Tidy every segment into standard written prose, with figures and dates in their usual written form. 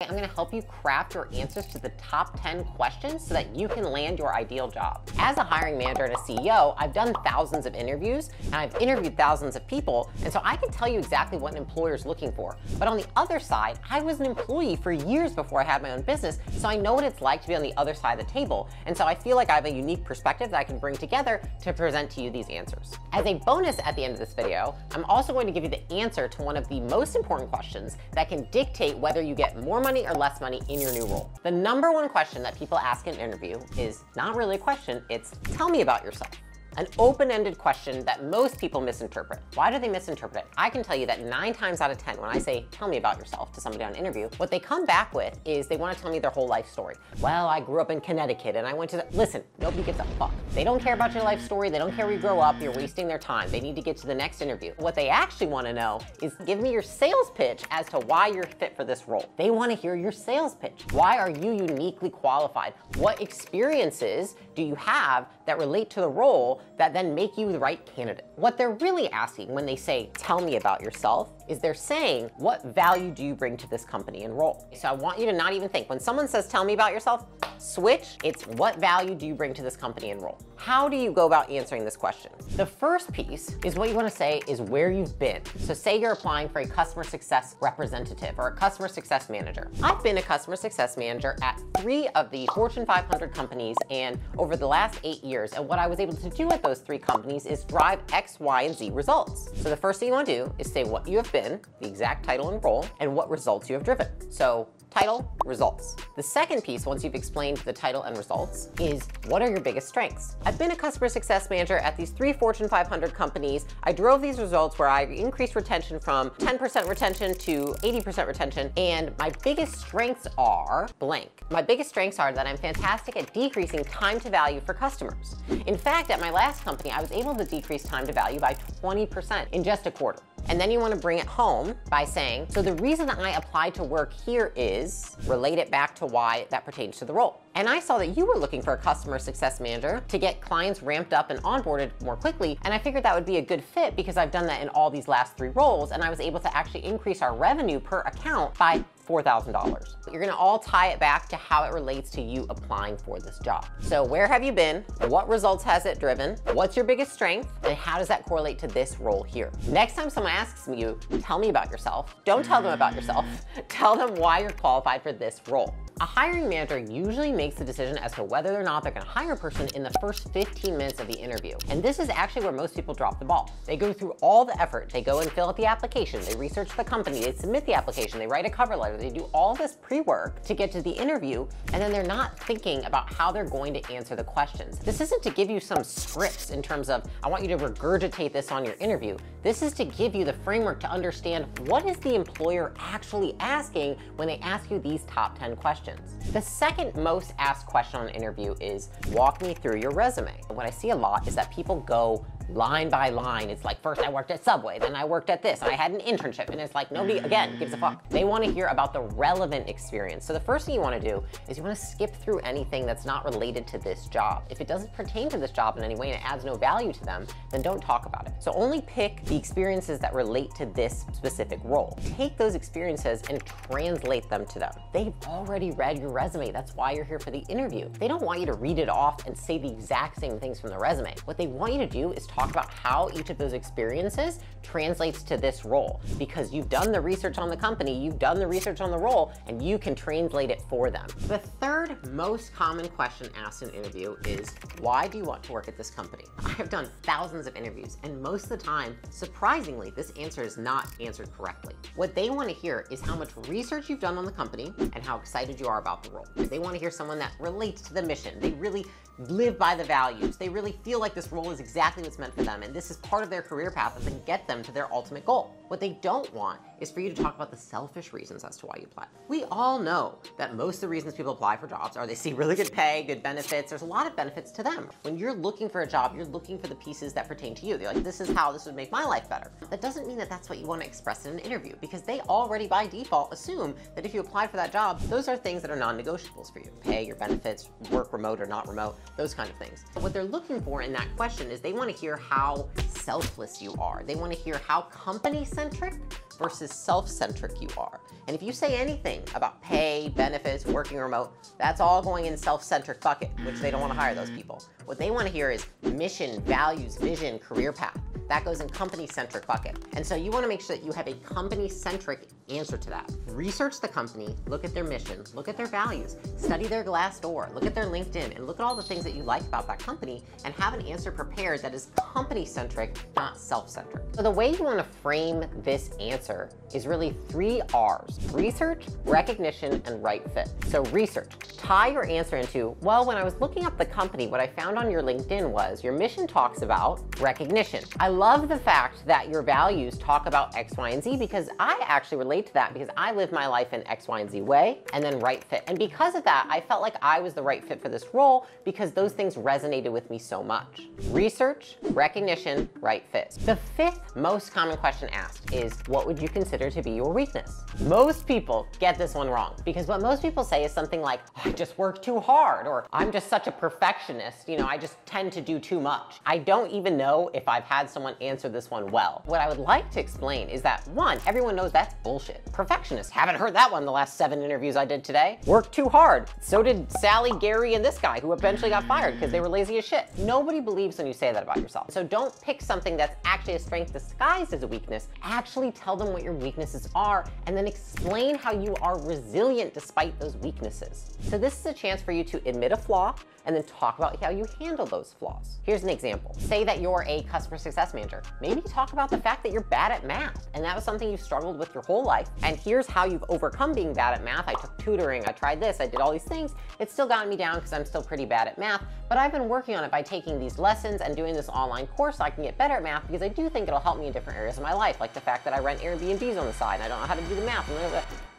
I'm going to help you craft your answers to the top 10 questions so that you can land your ideal job. As a hiring manager and a CEO, I've done thousands of interviews and I've interviewed thousands of people, and so I can tell you exactly what an employer is looking for. But on the other side, I was an employee for years before I had my own business, so I know what it's like to be on the other side of the table, and so I feel like I have a unique perspective that I can bring together to present to you these answers. As a bonus at the end of this video, I'm also going to give you the answer to one of the most important questions that can dictate whether you get more money or less money in your new role. The number one question that people ask in an interview is not really a question, it's tell me about yourself. An open-ended question that most people misinterpret. Why do they misinterpret it? I can tell you that 9 times out of 10, when I say, tell me about yourself to somebody on an interview, what they come back with is they want to tell me their whole life story. Well, I grew up in Connecticut and I went to listen, nobody gives a fuck. They don't care about your life story. They don't care where you grow up. You're wasting their time. They need to get to the next interview. What they actually want to know is give me your sales pitch as to why you're fit for this role. They want to hear your sales pitch. Why are you uniquely qualified? What experiences do you have that relate to the role that then make you the right candidate? What they're really asking when they say, tell me about yourself, is they're saying, what value do you bring to this company and role? So I want you to not even think. When someone says, tell me about yourself, switch. It's what value do you bring to this company and role? How do you go about answering this question? The first piece is what you want to say is where you've been. So say you're applying for a customer success representative or a customer success manager. I've been a customer success manager at 3 of the Fortune 500 companies and over the last 8 years. And what I was able to do at those 3 companies is drive X, Y, and Z results. So the first thing you want to do is say what you have been, the exact title and role, and what results you have driven. So title, results. The second piece, once you've explained the title and results, is what are your biggest strengths? I've been a customer success manager at these 3 Fortune 500 companies. I drove these results where I increased retention from 10% retention to 80% retention, and my biggest strengths are blank. My biggest strengths are that I'm fantastic at decreasing time to value for customers. In fact, at my last company, I was able to decrease time to value by 20% in just a quarter. And then you want to bring it home by saying, so the reason I applied to work here is, relate it back to why that pertains to the role. And I saw that you were looking for a customer success manager to get clients ramped up and onboarded more quickly. And I figured that would be a good fit because I've done that in all these last 3 roles. And I was able to actually increase our revenue per account by $4,000. You're gonna all tie it back to how it relates to you applying for this job. So where have you been? What results has it driven? What's your biggest strength? And how does that correlate to this role here? Next time someone asks you, tell me about yourself, don't tell them about yourself. Tell them why you're qualified for this role. A hiring manager usually makes the decision as to whether or not they're gonna hire a person in the first 15 minutes of the interview. And this is actually where most people drop the ball. They go through all the effort. They go and fill out the application. They research the company. They submit the application. They write a cover letter. They do all this pre-work to get to the interview, and then they're not thinking about how they're going to answer the questions. This isn't to give you some scripts in terms of, I want you to regurgitate this on your interview. This is to give you the framework to understand what is the employer actually asking when they ask you these top 10 questions. The second most asked question on an interview is, walk me through your resume. What I see a lot is that people go line by line. It's like, first I worked at Subway, then I worked at this, and I had an internship, and it's like nobody, again, gives a fuck. They want to hear about the relevant experience. So the first thing you want to do is you want to skip through anything that's not related to this job. If it doesn't pertain to this job in any way and it adds no value to them, then don't talk about it. So only pick the experiences that relate to this specific role. Take those experiences and translate them to them. They've already read your resume. That's why you're here for the interview. They don't want you to read it off and say the exact same things from the resume. What they want you to do is talk about how each of those experiences translates to this role, because you've done the research on the company, you've done the research on the role, and you can translate it for them. The third most common question asked in an interview is, why do you want to work at this company? I have done thousands of interviews, and most of the time, surprisingly, this answer is not answered correctly. What they want to hear is how much research you've done on the company and how excited you are about the role. They want to hear someone that relates to the mission. They really live by the values. They really feel like this role is exactly what's meant for them, and this is part of their career path that can get them to their ultimate goal. What they don't want is for you to talk about the selfish reasons as to why you apply. We all know that most of the reasons people apply for jobs are they see really good pay, good benefits. There's a lot of benefits to them. When you're looking for a job, you're looking for the pieces that pertain to you. They're like, this is how this would make my life better. That doesn't mean that that's what you want to express in an interview, because they already by default assume that if you apply for that job, those are things that are non-negotiables for you. Pay, your benefits, work remote or not remote, those kind of things. But what they're looking for in that question is they want to hear how selfless you are. They want to hear how company-centric versus self-centric you are. And if you say anything about pay, benefits, working remote, that's all going in self-centric bucket, which they don't want to hire those people. What they want to hear is mission, values, vision, career path. That goes in company-centric bucket. And so you want to make sure that you have a company-centric answer to that. Research the company, look at their mission, look at their values, study their Glassdoor, look at their LinkedIn, and look at all the things that you like about that company, and have an answer prepared that is company-centric, not self-centric. So the way you want to frame this answer is really 3 R's: research, recognition, and right fit. So research. Tie your answer into, well, when I was looking up the company, what I found on your LinkedIn was your mission talks about recognition. I love the fact that your values talk about X, Y, and Z, because I actually relate to that because I live my life in X, Y, and Z way. And then right fit. And because of that, I felt like I was the right fit for this role because those things resonated with me so much. Research, recognition, right fit. The 5th most common question asked is, what would you consider to be your weakness? Most people get this one wrong because what most people say is something like, oh, I just work too hard, or I'm just such a perfectionist, I just tend to do too much. I don't even know if I've had someone answer this one well. What I would like to explain is that, 1, everyone knows that's bullshit. Perfectionist, haven't heard that one the last 7 interviews I did today. Worked too hard. So did Sally, Gary, and this guy who eventually got fired because they were lazy as shit. Nobody believes when you say that about yourself. So don't pick something that's actually a strength disguised as a weakness. Actually tell them what your weaknesses are and then explain how you are resilient despite those weaknesses. So this is a chance for you to admit a flaw and then talk about how you handle those flaws. Here's an example. Say that you're a customer success manager. Maybe talk about the fact that you're bad at math, and that was something you've struggled with your whole life, and here's how you've overcome being bad at math. I took tutoring, I tried this, I did all these things. It's still gotten me down because I'm still pretty bad at math, but I've been working on it by taking these lessons and doing this online course so I can get better at math because I do think it'll help me in different areas of my life, like the fact that I rent Airbnbs on the side and I don't know how to do the math.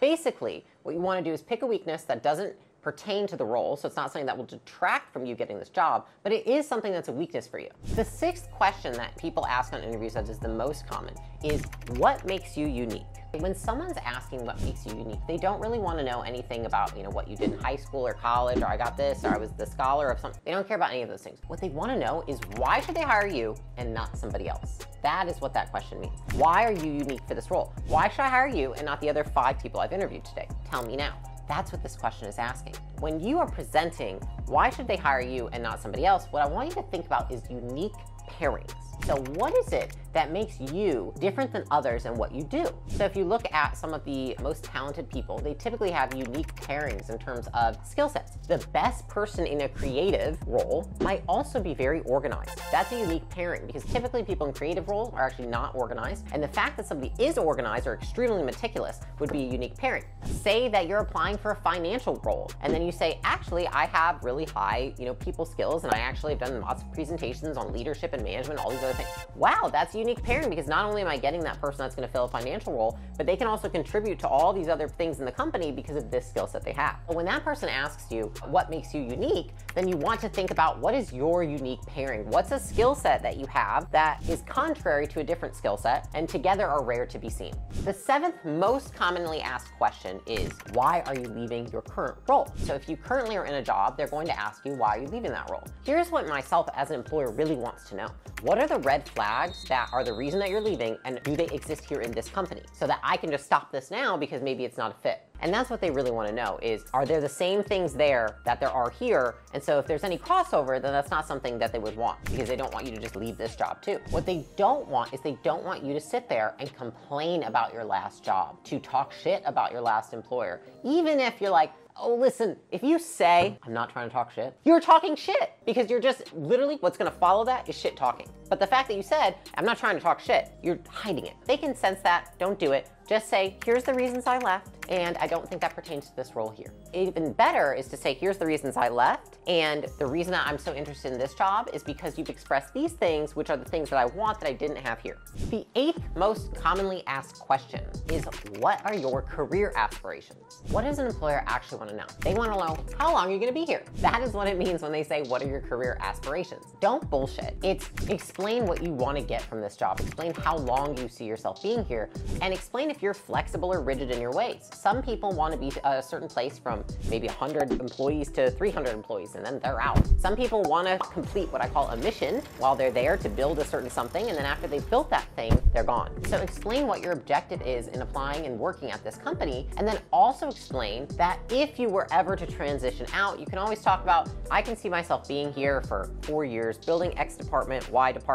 Basically, what you want to do is pick a weakness that doesn't pertain to the role, so it's not something that will detract from you getting this job, but it is something that's a weakness for you. The 6th question that people ask on interviews that is the most common is, what makes you unique? When someone's asking what makes you unique, they don't really want to know anything about, what you did in high school or college, or I got this, or I was the scholar of something. They don't care about any of those things. What they want to know is, why should they hire you and not somebody else? That is what that question means. Why are you unique for this role? Why should I hire you and not the other 5 people I've interviewed today? Tell me now. That's what this question is asking. When you are presenting, why should they hire you and not somebody else? What I want you to think about is unique pairings. So what is it that makes you different than others and what you do? So if you look at some of the most talented people, they typically have unique pairings in terms of skill sets. The best person in a creative role might also be very organized. That's a unique pairing because typically people in creative roles are actually not organized. And the fact that somebody is organized or extremely meticulous would be a unique pairing. Say that you're applying for a financial role and then you say, actually, I have really high, people skills, and I actually have done lots of presentations on leadership and management, all these other things. Wow, that's a unique pairing because not only am I getting that person that's going to fill a financial role, but they can also contribute to all these other things in the company because of this skill set they have. But when that person asks you what makes you unique, then you want to think about, what is your unique pairing? What's a skill set that you have that is contrary to a different skill set and together are rare to be seen? The 7th most commonly asked question is, why are you leaving your current role? So if you currently are in a job, they're going to ask you, why are you leaving that role? Here's what myself as an employer really wants to know. What are the red flags that are the reason that you're leaving, and do they exist here in this company? So that I can just stop this now because maybe it's not a fit. And that's what they really want to know is, are there the same things there that there are here? And so if there's any crossover, then that's not something that they would want because they don't want you to just leave this job too. What they don't want is they don't want you to sit there and complain about your last job, to talk shit about your last employer. Even if you're like, oh, listen, if you say, I'm not trying to talk shit, you're talking shit because you're just literally what's going to follow that is shit talking. But the fact that you said, I'm not trying to talk shit, you're hiding it. They can sense that. Don't do it. Just say, here's the reasons I left, and I don't think that pertains to this role here. Even better is to say, here's the reasons I left, and the reason that I'm so interested in this job is because you've expressed these things, which are the things that I want that I didn't have here. The 8th most commonly asked question is, what are your career aspirations? What does an employer actually want to know? They want to know, how long are you going to be here? That is what it means when they say, what are your career aspirations? Don't bullshit. It's explain what you want to get from this job. Explain how long you see yourself being here, and explain if you're flexible or rigid in your ways. Some people want to be a certain place from maybe 100 employees to 300 employees, and then they're out. Some people want to complete what I call a mission while they're there to build a certain something, and then after they've built that thing, they're gone. So explain what your objective is in applying and working at this company, and then also explain that if you were ever to transition out, you can always talk about, I can see myself being here for 4 years, building X department, Y department.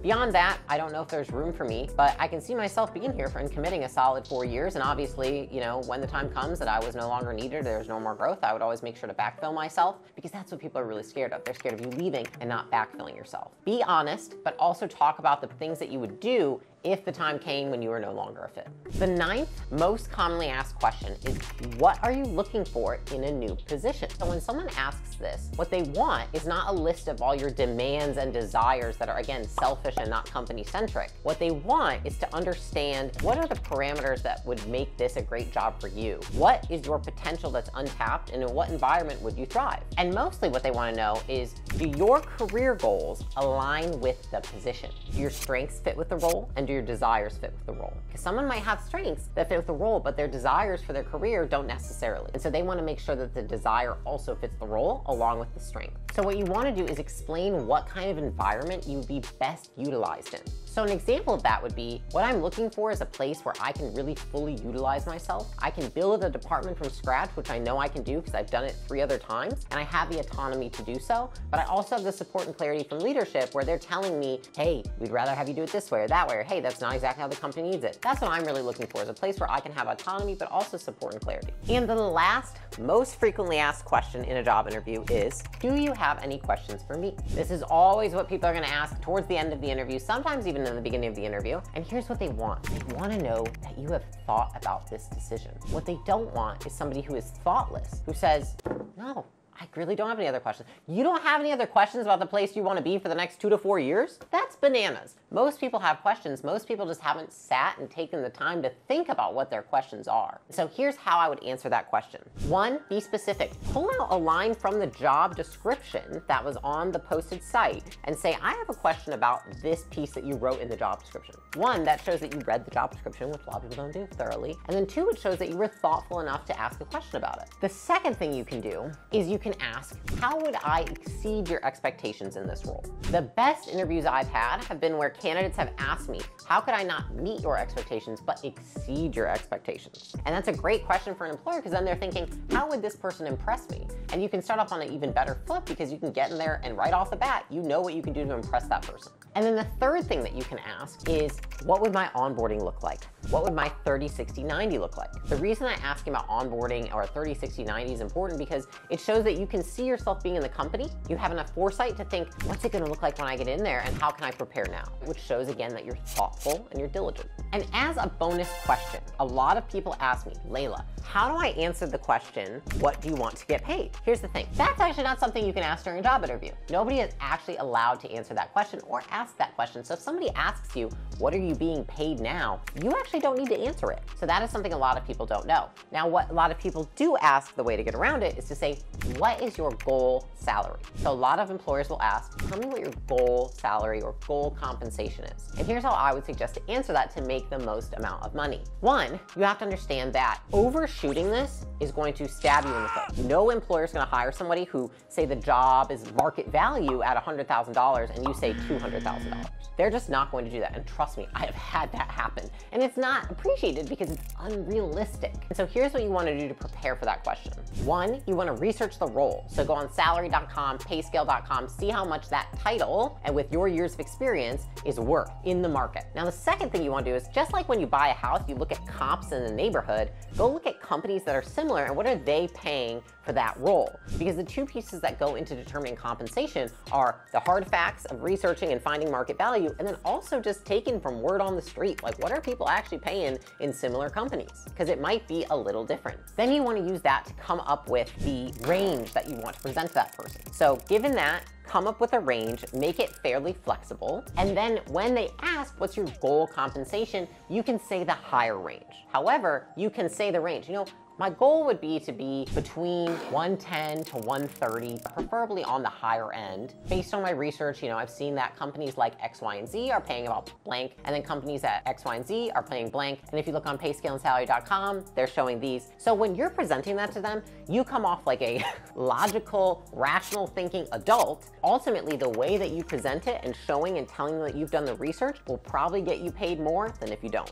Beyond that, I don't know if there's room for me, but I can see myself being here and committing a solid 4 years. And obviously, you know, when the time comes that I was no longer needed, there's no more growth, I would always make sure to backfill myself, because that's what people are really scared of. They're scared of you leaving and not backfilling yourself. Be honest, but also talk about the things that you would do if the time came when you were no longer a fit. The 9th most commonly asked question is, what are you looking for in a new position? So when someone asks this, what they want is not a list of all your demands and desires that are, again, selfish and not company-centric. What they want is to understand, what are the parameters that would make this a great job for you? What is your potential that's untapped, and in what environment would you thrive? And mostly what they want to know is, do your career goals align with the position? Do your strengths fit with the role, and do your desires fit with the role? Because someone might have strengths that fit with the role, but their desires for their career don't necessarily. And so they want to make sure that the desire also fits the role along with the strength. So what you want to do is explain what kind of environment you would be best utilized in. So an example of that would be, what I'm looking for is a place where I can really fully utilize myself. I can build a department from scratch, which I know I can do because I've done it 3 other times, and I have the autonomy to do so. But I also have the support and clarity from leadership where they're telling me, hey, we'd rather have you do it this way or that way, or hey, that's not exactly how the company needs it. That's what I'm really looking for, is a place where I can have autonomy, but also support and clarity. And the last most frequently asked question in a job interview is, do you have any questions for me? This is always what people are going to ask towards the end of the interview, sometimes even in the beginning of the interview. And here's what they want. They want to know that you have thought about this decision. What they don't want is somebody who is thoughtless, who says, no, I really don't have any other questions. You don't have any other questions about the place you want to be for the next 2 to 4 years? That's bananas. Most people have questions. Most people just haven't sat and taken the time to think about what their questions are. So here's how I would answer that question. 1, be specific. Pull out a line from the job description that was on the posted site and say, I have a question about this piece that you wrote in the job description. 1, that shows that you read the job description, which a lot of people don't do thoroughly. And then 2, it shows that you were thoughtful enough to ask a question about it. The second thing you can do is you can ask, how would I exceed your expectations in this role? The best interviews I've had have been where candidates have asked me, how could I not meet your expectations, but exceed your expectations? And that's a great question for an employer, because then they're thinking, how would this person impress me? And you can start off on an even better foot, because you can get in there and right off the bat, you know what you can do to impress that person. And then the third thing that you can ask is, what would my onboarding look like? What would my 30, 60, 90 look like? The reason I ask you about onboarding or 30, 60, 90 is important because it shows that you can see yourself being in the company. You have enough foresight to think, what's it going to look like when I get in there, and how can I prepare now? Which shows again that you're thoughtful and you're diligent. And as a bonus question, a lot of people ask me, Layla, how do I answer the question, what do you want to get paid? Here's the thing, that's actually not something you can ask during a job interview. Nobody is actually allowed to answer that question or ask that question. So if somebody asks you, what are you being paid now? You actually don't need to answer it. So that is something a lot of people don't know. Now, what a lot of people do ask, the way to get around it is to say, what is your goal salary? So a lot of employers will ask, tell me what your goal salary or goal compensation is. And here's how I would suggest to answer that to make the most amount of money. 1, you have to understand that overshooting this is going to stab you in the foot. No employer is going to hire somebody who, say the job is market value at $100,000 and you say $200,000. They're just not going to do that. And trust me, I have had that happen. And it's not appreciated because it's unrealistic. And so here's what you want to do to prepare for that question. 1, you want to research the role. So go on salary.com, payscale.com, see how much that title and with your years of experience is worth in the market. Now, the second thing you want to do is, just like when you buy a house, you look at comps in the neighborhood, go look at companies that are similar and what are they paying for that role? Because the 2 pieces that go into determining compensation are the hard facts of researching and finding market value, and then also just taken from word on the street, like what are people actually paying in similar companies? Because it might be a little different. Then you want to use that to come up with the range that you want to present to that person. So given that, come up with a range, make it fairly flexible, and then when they ask what's your goal compensation, you can say the higher range. However, you can say the range. You know, My goal would be to be between 110 to 130, preferably on the higher end. Based on my research, I've seen that companies like X, Y, and Z are paying about blank, and then companies at X, Y, and Z are paying blank. And if you look on payscaleandsalary.com, they're showing these. So when you're presenting that to them, you come off like a logical, rational thinking adult. Ultimately, the way that you present it and showing and telling them that you've done the research will probably get you paid more than if you don't.